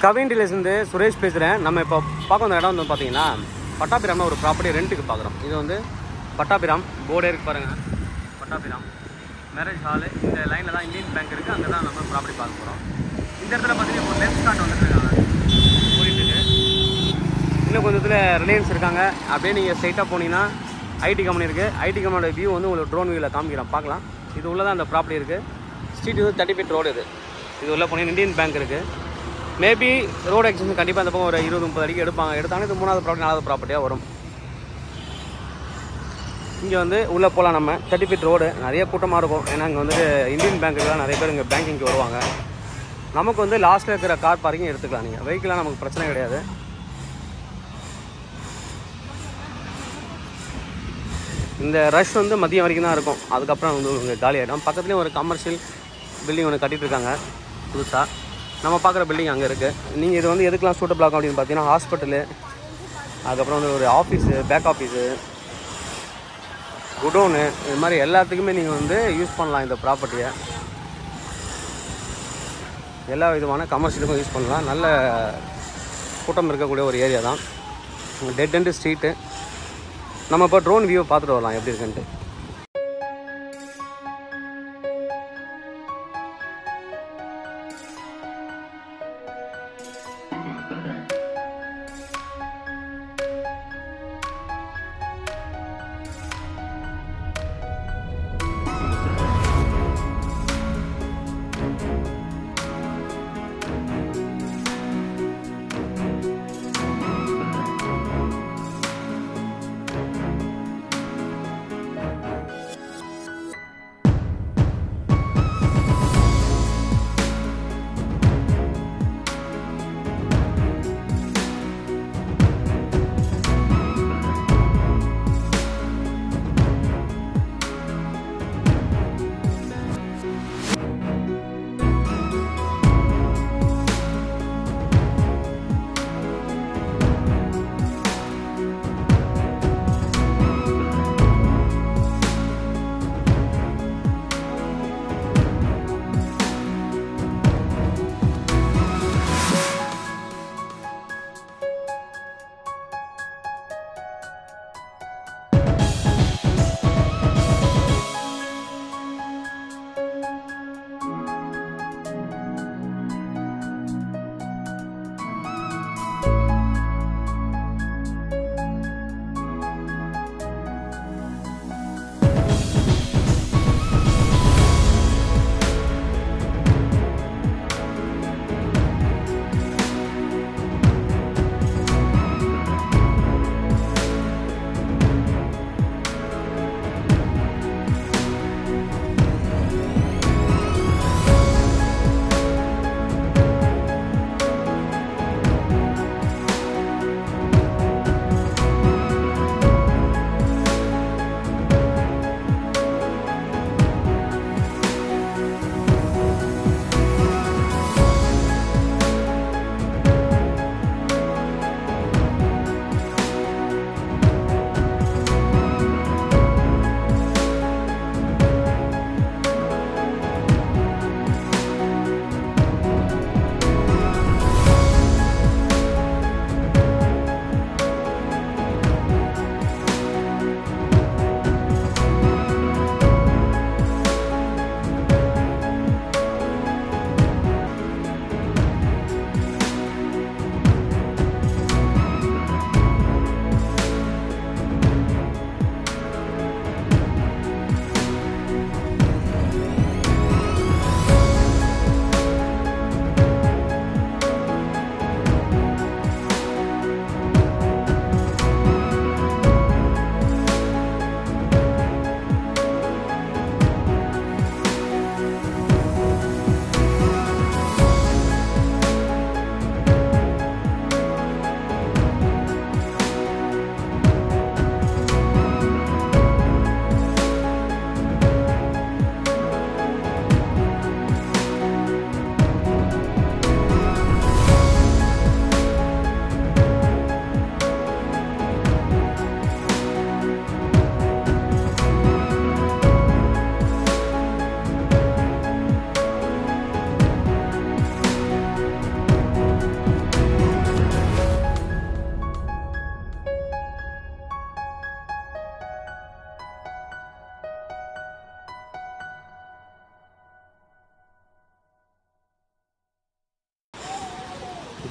கவின் டீலர்ஸ்லேருந்து சுரேஷ் பேசுகிறேன். நம்ம இப்போ பார்க்க வந்த இடம் வந்து பார்த்தீங்கன்னா பட்டாபிராம்னு ஒரு ப்ராப்பர்ட்டி ரெண்ட்டுக்கு பார்க்குறோம். இது வந்து பட்டாபிராம் போர்டே இருக்குது பாருங்கள். பட்டாபிராம் மேரேஜ் ஹாலு இந்த லைனில் தான் இந்தியன் பேங்க் இருக்குது. அங்கே தான் நம்ம ப்ராப்பர்ட்டி பார்க்க போகிறோம். இந்த இடத்துல பார்த்தீங்கன்னா இப்போ லென்ஸ் கார்ட் வந்துட்டுருக்காங்க போயிட்டுருக்கு. இன்னும் கொஞ்சத்தில் ரிலையன்ஸ் இருக்காங்க. அப்படியே நீங்கள் ஸ்ட்ரைட்டாக போனீங்கன்னா ஐடி கம்பெனி இருக்குது. ஐடி கம்பெனியோட வியூ வந்து உங்களுக்கு ட்ரோன் வியூவில் காமிக்கிறோம், பார்க்கலாம். இது உள்ளே தான் அந்த ப்ராப்பர்ட்டி இருக்குது. ஸ்ட்ரீட் வந்து 30 feet ரோடு. இது உள்ளே போனீங்கன்னா இந்தியன் பேங்க் இருக்குது. மேபி ரோடு எக்ஸ்டென்ஷன் கண்டிப்பாக அந்த பக்கம் ஒரு 20-30 அடிக்கு எடுத்தாலும் இது 3வது ப்ராப்பர்ட்டி 4வது ப்ராப்பர்ட்டியாக வரும். இங்கே வந்து உள்ளே போகலாம். நம்ம 30 feet ரோடு. நிறைய கூட்டமாக இருக்கும். ஏன்னா இங்கே வந்து இந்தியன் பேங்க்குலாம் நிறைய பேர் இங்கே பேங்கிங்க்கு வருவாங்க. நமக்கு வந்து லாஸ்ட்டில் இருக்கிற கார் பார்க்கிங் எடுத்துக்கலாம். நீங்கள் வெஹிக்கிளாக நமக்கு பிரச்சனை கிடையாது. இந்த ரஷ் வந்து மதியம் வரைக்கும் தான் இருக்கும். அதுக்கப்புறம் வந்து உங்களுக்கு காலி ஆகிடும். பக்கத்துலேயும் ஒரு கமர்ஷியல் பில்டிங் ஒன்று கட்டிகிட்டு இருக்காங்க புதுசாக. நம்ம பார்க்குற பில்டிங் அங்கே இருக்குது. நீங்கள் இது வந்து எதுக்கெலாம் சூட்டபிள் ஆகும் அப்படின்னு பார்த்தீங்கன்னா ஹாஸ்பிட்டலு, அதுக்கப்புறம் வந்து ஒரு ஆஃபீஸு, பேக் ஆஃபீஸு, குடோனு, இது மாதிரி எல்லாத்துக்குமே நீங்கள் வந்து யூஸ் பண்ணலாம். இந்த ப்ராப்பர்ட்டியை எல்லா விதமான கமர்ஷியலுக்கும் யூஸ் பண்ணலாம். நல்ல கூட்டம் இருக்கக்கூடிய ஒரு ஏரியா தான். Dead end street. நம்ம இப்போ ட்ரோன் வியூவை பார்த்துட்டு வரலாம் எப்படி இருக்குன்ட்டு.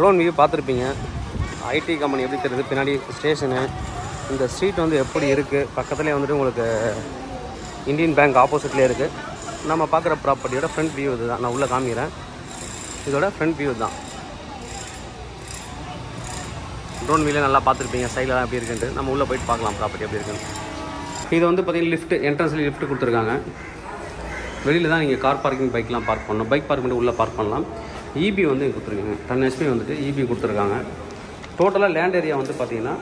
ட்ரோன் வியூ பார்த்துருப்பீங்க. ஐடி கம்பெனி எப்படி தெரியுது, பின்னாடி ஸ்டேஷனு, இந்த ஸ்ட்ரீட் வந்து எப்படி இருக்குது. பக்கத்துலேயே வந்துட்டு உங்களுக்கு இந்தியன் பேங்க் ஆப்போசிட்லேயே இருக்குது. நம்ம பார்க்குற ப்ராப்பர்ட்டியோட ஃப்ரண்ட் வியூ இது தான். நான் உள்ளே காமிக்கிறேன். இதோட ஃப்ரண்ட் வியூ தான். ட்ரோன் வியூவில் நல்லா பார்த்துருப்பீங்க சைட்லாம் எப்படி இருக்குன்ட்டு. நம்ம உள்ளே போயிட்டு பார்க்கலாம் ப்ராப்பர்ட்டி எப்படி இருக்குன்னு. இது வந்து பார்த்திங்கன்னா லிஃப்ட், என்ட்ரன்ஸில் லிஃப்ட் கொடுத்துருக்காங்க. வெளியில் தான் நீங்கள் கார் பார்க்கிங் பைக்லாம் பார்க் பண்ணணும். பைக் பார்க் பண்ணி உள்ளே பார்க் பண்ணலாம். இபி வந்து கொடுத்துருக்காங்க. 10 HP வந்துட்டு இபி கொடுத்துருக்காங்க. டோட்டலாக லேண்ட் ஏரியா வந்து பார்த்திங்கன்னா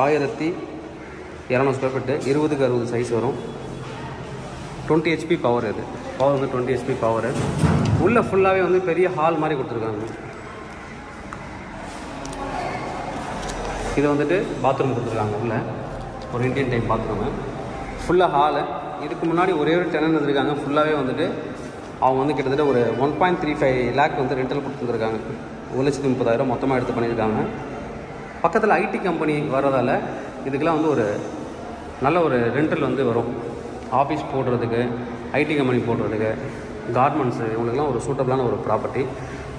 1200 ஸ்கொயர் ஃபீட்டு, 20x60 சைஸ் வரும். 20 HP பவர். இது பவர் வந்து 20 HP பவர். உள்ளே ஃபுல்லாகவே வந்து பெரிய ஹால் மாதிரி கொடுத்துருக்காங்க. இது வந்துட்டு பாத்ரூம் கொடுத்துருக்காங்க. உள்ளே ஒரு இந்தியன் டைப் பாத்ரூமு, ஃபுல்லாக ஹாலு. இதுக்கு முன்னாடி ஒரே ஒரு டெனன்ட் வந்துருக்காங்க. ஃபுல்லாகவே வந்துட்டு அவங்க வந்து கிட்டத்தட்ட ஒரு 1.35 லேக் வந்து ரெண்டல் கொடுத்துருக்காங்க. 1,30,000 மொத்தமாக எடுத்து பண்ணியிருக்காங்க. பக்கத்தில் ஐடி கம்பெனி வர்றதால இதுக்கெல்லாம் வந்து ஒரு நல்ல ஒரு ரெண்டல் வந்து வரும். ஆஃபீஸ் போடுறதுக்கு, ஐடி கம்பெனி போடுறதுக்கு, கார்மெண்ட்ஸு, இவங்களுக்குலாம் ஒரு சூட்டபிளான ஒரு ப்ராப்பர்ட்டி.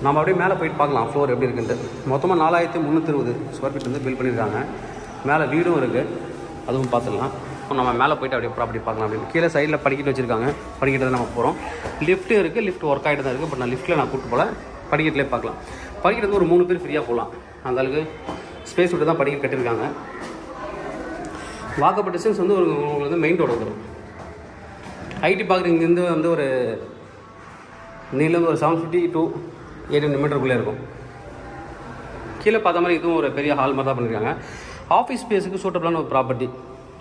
நம்ம அப்படியே மேலே போயிட்டு பார்க்கலாம் ஃப்ளோர் எப்படி இருக்குன்ட்டு. மொத்தமாக 4320 ஸ்கொயர் ஃபீட் வந்து பில் பண்ணியிருக்காங்க. மேலே வீடும் இருக்குது, அதுவும் பார்த்துடலாம். நம்ம மேலே போய்ட்டு அப்படியே ப்ராப்பர்ட்டி பார்க்கலாம். அப்படின்னு கீழே சைடில் படிக்கட்டு வச்சுருக்காங்க. படிக்கட்டு தான் நம்ம போகிறோம். லிஃப்ட்டு இருக்குது, லிஃப்ட் ஒர்க் ஆகிட்டு தான் இருக்குது. பட் நான் லிஃப்ட்டில் நான் கூப்பிட்டு போகல, படிக்கட்டிலே பார்க்கலாம். படிக்கட்டு வந்து ஒரு 3 பேர் ஃப்ரீயாக போகலாம். அந்தளவுக்கு ஸ்பேஸ் விட்டு தான் படிக்கட்டு கட்டியிருக்காங்க. வாக்கப்பட்ட டிஸ்டன்ஸ் வந்து உங்களுக்கு வந்து மெயின் ரோடு வந்துடும். ஐடி பார்க்குற இங்கேருந்து வந்து ஒரு நீளம் ஒரு 750 to 800 மீட்டருக்குள்ளே இருக்கும். கீழே பார்த்த மாதிரி இதுவும் ஒரு பெரிய ஹால் மாதிரி தான் பண்ணியிருக்காங்க. ஆஃபீஸ் ஸ்பேஸுக்கு சூட்டபிளான ஒரு ப்ராப்பர்ட்டி.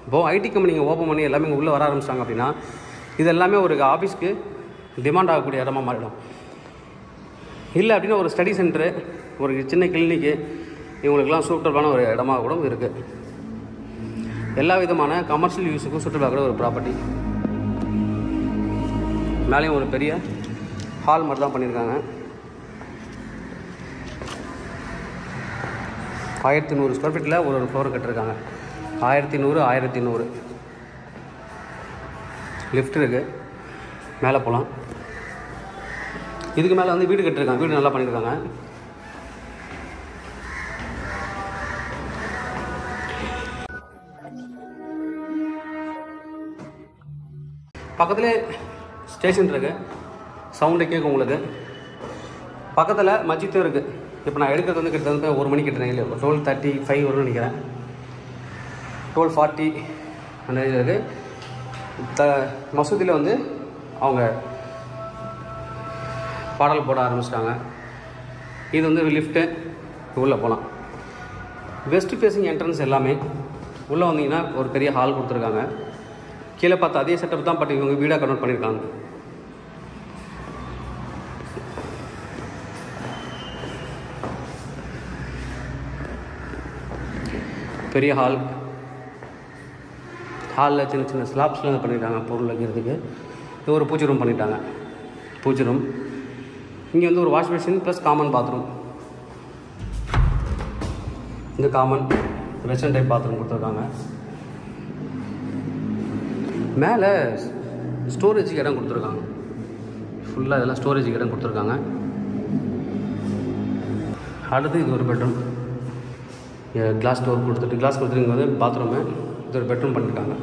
இப்போது ஐடி கம்பெனி இங்கே ஓப்பன் பண்ணி எல்லாமே இங்கே உள்ளே வர ஆரம்பிச்சிட்டாங்க அப்படின்னா இது எல்லாமே ஒரு ஆஃபீஸ்க்கு டிமாண்ட் ஆகக்கூடிய இடமா மாறிடும். இல்லை அப்படின்னா ஒரு ஸ்டடி சென்டரு, ஒரு சின்ன கிளினிக்கு, இவங்களுக்கெல்லாம் சூட்டபிளான ஒரு இடமா கூட இருக்குது. எல்லா விதமான கமர்ஷியல் யூஸுக்கும் சூட்டபிளாக கூட ஒரு ப்ராப்பர்ட்டி. மேலேயும் ஒரு பெரிய ஹால் மாதிரி தான் பண்ணியிருக்காங்க. 1100 ஸ்கொயர் ஃபீட்டில் ஒரு ஃப்ளோர் கட்டிருக்காங்க. 1100 1100 லிஃப்ட் இருக்குது. மேலே போகலாம். இதுக்கு மேலே வந்து வீடு கட்டிருக்காங்க. வீடு நல்லா பண்ணியிருக்காங்க. பக்கத்தில் ஸ்டேஷன் இருக்குது. சவுண்டு கேட்கும் உங்களுக்கு. பக்கத்தில் மஸ்ஜித்தும் இருக்குது. இப்போ நான் எடுக்கிறது வந்து கிட்டத்தட்ட 1 மணிக்கு கிட்டேன். இல்லை 12:35 வரும்னு நினைக்கிறேன். 12:40 அந்த இது இருக்குது. மசூதியில் வந்து அவங்க பாடல் போட ஆரம்பிச்சிட்டாங்க. இது வந்து லிஃப்ட்டு, உள்ளே போகலாம். வெஸ்ட் ஃபேஸிங் என்ட்ரன்ஸ் எல்லாமே. உள்ளே வந்தீங்கன்னா ஒரு பெரிய ஹால் கொடுத்துருக்காங்க. கீழே பார்த்தா அதே செட்டப் தான், பட் இவங்க வீடாக கன்வெர்ட் பண்ணியிருக்காங்க. பெரிய ஹால். ஹாலில் சின்ன சின்ன ஸ்லாப்ஸ்லாம் பண்ணியிருக்காங்க பொருள் வைக்கிறதுக்கு. இது ஒரு பூச்சி ரூம் பண்ணிட்டாங்க. பூச்சி ரூம். இங்கே வந்து ஒரு wash machine plus common bathroom. இந்த காமன் வெஸ்டர்ன் டைப் பாத்ரூம் கொடுத்துருக்காங்க. மேலே ஸ்டோரேஜுக்கு இடம் கொடுத்துருக்காங்க. ஃபுல்லாக இதெல்லாம் ஸ்டோரேஜுக்கு இடம் கொடுத்துருக்காங்க. அடுத்து இது ஒரு பெட்ரூம். கிளாஸ் டோர் கொடுத்துட்டு இங்கே வந்து பாத்ரூமு. இது ஒரு பெட்ரூம் பண்ணியிருக்காங்க.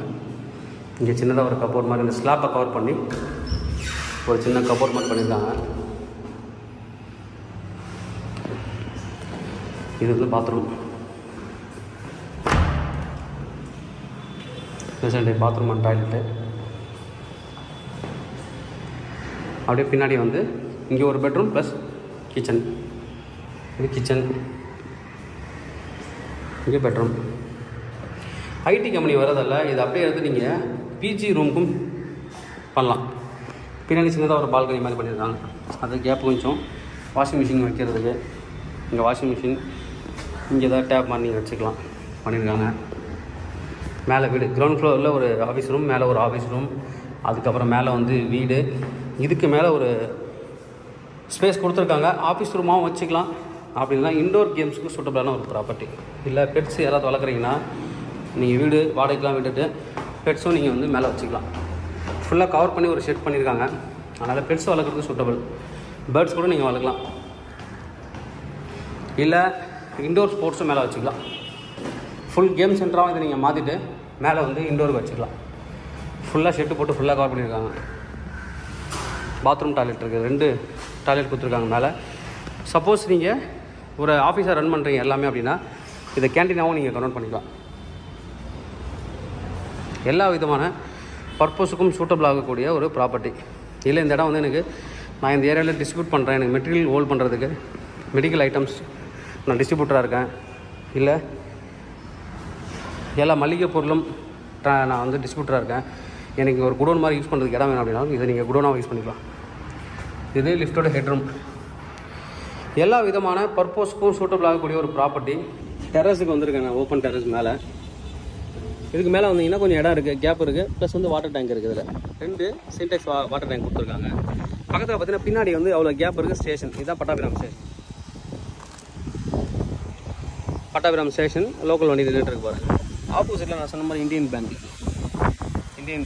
இங்கே சின்னதாக ஒரு கப்போர்ட் மாதிரி இந்த ஸ்லாப்பை கவர் பண்ணி ஒரு சின்ன கப்போர்ட் மாதிரி பண்ணியிருக்காங்க. இது வந்து bathroom. Special bathroom and toilet. அப்படியே பின்னாடி வந்து இங்கே ஒரு பெட்ரூம் ப்ளஸ் கிச்சன். இது கிச்சன், இங்கே பெட்ரூம். ஐடி கம்பெனி வரதில்ல. இது அப்படியே எடுத்து நீங்கள் பிஜி ரூமுக்கும் பண்ணலாம். பின்னாடி சின்னதாக ஒரு பால்கனி மாதிரி பண்ணியிருக்காங்க. அது கேப் கொஞ்சம் வாஷிங் மிஷின் வைக்கிறதுக்கு. இங்கே வாஷிங் மிஷின், இங்கே ஏதாவது டேப் மாதிரி நீங்கள் வச்சுக்கலாம் பண்ணியிருக்காங்க. மேலே வீடு. கிரவுண்ட் ஃப்ளோரில் ஒரு ஆஃபீஸ் ரூம், மேலே ஒரு ஆஃபீஸ் ரூம், அதுக்கப்புறம் மேலே வந்து வீடு. இதுக்கு மேலே ஒரு ஸ்பேஸ் கொடுத்துருக்காங்க. ஆஃபீஸ் ரூமாகவும் வச்சுக்கலாம். அப்படின்னா இண்டோர் கேம்ஸுக்கு சூட்டபிளான ஒரு ப்ராப்பர்ட்டி. இல்லை பெட்ஸ் யாராவது வளர்க்குறீங்கன்னா நீங்கள் வீடு வாடகைக்கெலாம் விட்டுட்டு பெட்ஸும் நீங்கள் வந்து மேலே வச்சுக்கலாம். ஃபுல்லாக கவர் பண்ணி ஒரு ஷெட் பண்ணியிருக்காங்க. அதனால் பெட்ஸ் வளர்க்குறதுக்கு சூட்டபிள். பேர்ட்ஸ் கூட நீங்கள் வளர்க்கலாம். இல்லை இண்டோர் ஸ்போர்ட்ஸும் மேலே வச்சுக்கலாம். ஃபுல் கேம் சென்டராகவும் இதை நீங்கள் மாற்றிட்டு மேலே வந்து இண்டோருக்கு வச்சுக்கலாம். ஃபுல்லாக ஷெட்டு போட்டு ஃபுல்லாக கவர் பண்ணியிருக்காங்க. பாத்ரூம் டாய்லெட் இருக்குது, 2 டாய்லெட் கொடுத்துருக்காங்க மேலே. சப்போஸ் நீங்கள் ஒரு ஆஃபீஸாக ரன் பண்ணுறீங்க எல்லாமே அப்படின்னா இதை கேன்டீனாகவும் நீங்கள் கன்வெர்ட் பண்ணிக்கலாம். எல்லா விதமான பர்பஸுக்கும் சூட்டபிள் ஆகக்கூடிய ஒரு ப்ராப்பர்ட்டி. இல்லை இந்த இடம் வந்து எனக்கு நான் இந்த ஏரியாவில் டிஸ்ட்ரிபியூட் பண்ணுறேன், எனக்கு மெட்டீரியல் ஹோல்ட் பண்ணுறதுக்கு மெடிக்கல் ஐட்டம்ஸ் நான் டிஸ்ட்ரிபியூட்டராக இருக்கேன், இல்லை எல்லா மளிகை பொருளும் நான் வந்து டிஸ்ட்ரிபியூட்டராக இருக்கேன், எனக்கு ஒரு குடோன் மாதிரி யூஸ் பண்ணுறதுக்கு இடம் வேணும் அப்படின்னாலும் இதை நீங்கள் குடோனாக யூஸ் பண்ணிக்கலாம். இது லிஃப்டோட ஹெட்ரூம். எல்லா விதமான பர்பஸுக்கும் சூட்டபிள் ஆகக்கூடிய ஒரு ப்ராப்பர்ட்டி. டெரஸுக்கு வந்துருக்கேன் நான், ஓப்பன் டெரஸ் மேலே. இதுக்கு மேலே வந்தீங்கன்னா கொஞ்சம் இடம் இருக்குது, கேப் இருக்குது, ப்ளஸ் வந்து வாட்டர் டேங்க் இருக்குது. இதில் 2 சின்டெக்ஸ் வாட்டர் டேங்க் கொடுத்துருக்காங்க. பக்கத்தில் பார்த்தீங்கன்னா பின்னாடி வந்து அவ்வளோ கேப் இருக்குது. ஸ்டேஷன் இதுதான் Pattabiram station. Pattabiram station local வண்டி நின்றுட்டு இருக்கு பாருங்க. ஆப்போசிட்டில் நான் சொன்ன மாதிரி இந்தியன்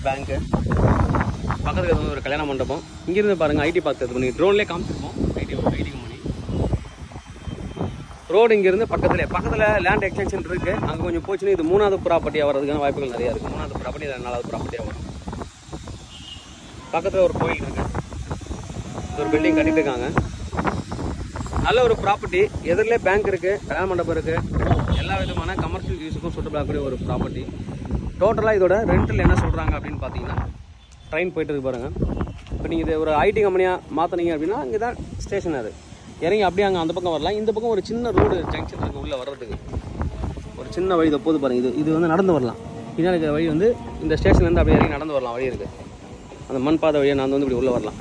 பேங்க்கு பக்கத்தில் வந்து ஒரு கல்யாண மண்டபம். இங்கேருந்து பாருங்கள் ஐடி பார்க் இது பண்ணி ட்ரோன்லேயே காமிச்சிருப்போம். ஐடி கம்பெனி ரோடு இங்கேருந்து பக்கத்தில் லேண்ட் எக்ஸ்டென்ஷன் இருக்குது. அங்கே கொஞ்சம் போச்சுன்னா இது 3வது ப்ராப்பர்ட்டியாக வர்றதுக்கான வாய்ப்புகள் நிறையா இருக்குது. 3வது ப்ராப்பர்ட்டி 4வது ப்ராப்பர்ட்டியாக வரும். பக்கத்தில் ஒரு கோயில் இருக்குது, ஒரு பில்டிங் கட்டிட்டு இருக்காங்க. நல்ல ஒரு ப்ராப்பர்ட்டி. எதிரிலே பேங்க் இருக்குது, கல்யாண மண்டபம் இருக்குது. எல்லா விதமான கமர்ஷியல் யூஸுக்கும் சூட்டபிள் ஆகக்கூடிய ஒரு ப்ராப்பர்ட்டி. டோட்டலாக இதோட ரெண்டில் என்ன சொல்கிறாங்க அப்படின்னு பார்த்தீங்கன்னா ட்ரெயின் போய்ட்டு இருக்கு பாருங்கள். இப்போ நீங்கள் இது ஒரு ஐடி கம்பெனியாக மாற்றினீங்க அப்படின்னா இங்கே தான் ஸ்டேஷன். அது இறங்கி அப்படியே அங்கே அந்த பக்கம் வரலாம். இந்த பக்கம் ஒரு சின்ன ரோடு ஜங்ஷன் இருக்குது உள்ளே வர்றதுக்கு. ஒரு சின்ன வழி இதை போது பாருங்கள். இது வந்து நடந்து வரலாம். பின்னாடி இருக்கிற வழி வந்து இந்த ஸ்டேஷன்லேருந்து அப்படியே இறங்கி நடந்து வரலாம். வழி இருக்குது, அந்த மண் பாதை வழியாக நான் வந்து இப்படி உள்ளே வரலாம்.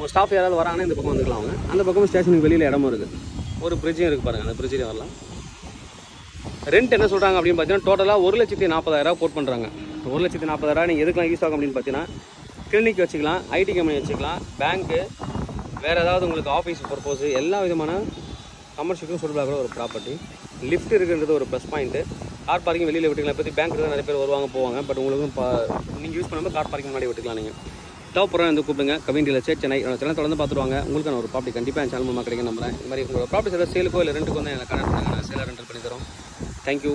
ஒரு ஸ்டாஃப் யாராவது வராங்கன்னா இந்த பக்கம் வந்துக்கலாம் அவங்க. அந்த பக்கம் ஸ்டேஷனுக்கு வெளியில் இடமும் இருக்குது. ஒரு பிரிட்ஜும் இருக்குது பாருங்கள், அந்த பிரிட்ஜிலையும் வரலாம். ரெண்ட் என்ன சொல்கிறாங்க அப்படின்னு பார்த்தீங்கன்னா டோட்டலாக 1,40,000 கோட் பண்ணுறாங்க. 1,40,000 நீங்கள் எதுக்கெலாம் யூஸ் ஆகும் அப்படின்னு பார்த்தீங்கன்னா கிளினிக் வச்சுக்கலாம், ஐடி கம்பெனி வச்சுக்கலாம், பேங்க்கு, வேறு ஏதாவது உங்களுக்கு ஆஃபீஸ் பர்பஸ், எல்லா விதமான கமர்ஷியலுக்கும் சூட்டபிள் ஆகிற ஒரு ப்ராப்பர்ட்டி. லிஃப்ட் இருக்குன்றது ஒரு ப்ளஸ் பாயிண்ட்டு. கார் பார்க்கிங் வெளியில் விட்டுக்கலாம். பற்றி பேங்க் தான் நிறைய பேர் வருவாங்க போவாங்க. பட் உங்களுக்கும் நீங்கள் யூஸ் பண்ணும்போது கார் பார்க்கிங் முன்னாடி விட்டுக்கலாம். நீங்கள் தேவைப்படுறோம் வந்து கூப்பிடுங்க. கவின் ஸ்டேட் சென்னை சேனல் தொடர்ந்து பார்த்துருவாங்க. உங்களுக்கு நான் ஒரு ப்ராப்பர்ட்டி கண்டிப்பாக என் சேனல் மூலமாக கிடைக்கும் நம்புறேன். இந்த மாதிரி உங்களோட ப்ராப்பர்ட்டி ஏதாவது சேலுக்கோ இல்லை ரெண்டுக்கோ வந்து எனக்கு கனெக்ட் பண்ணுங்க. நான் சேலாக ரெண்டல் பண்ணி தரோம். தேங்க்யூ.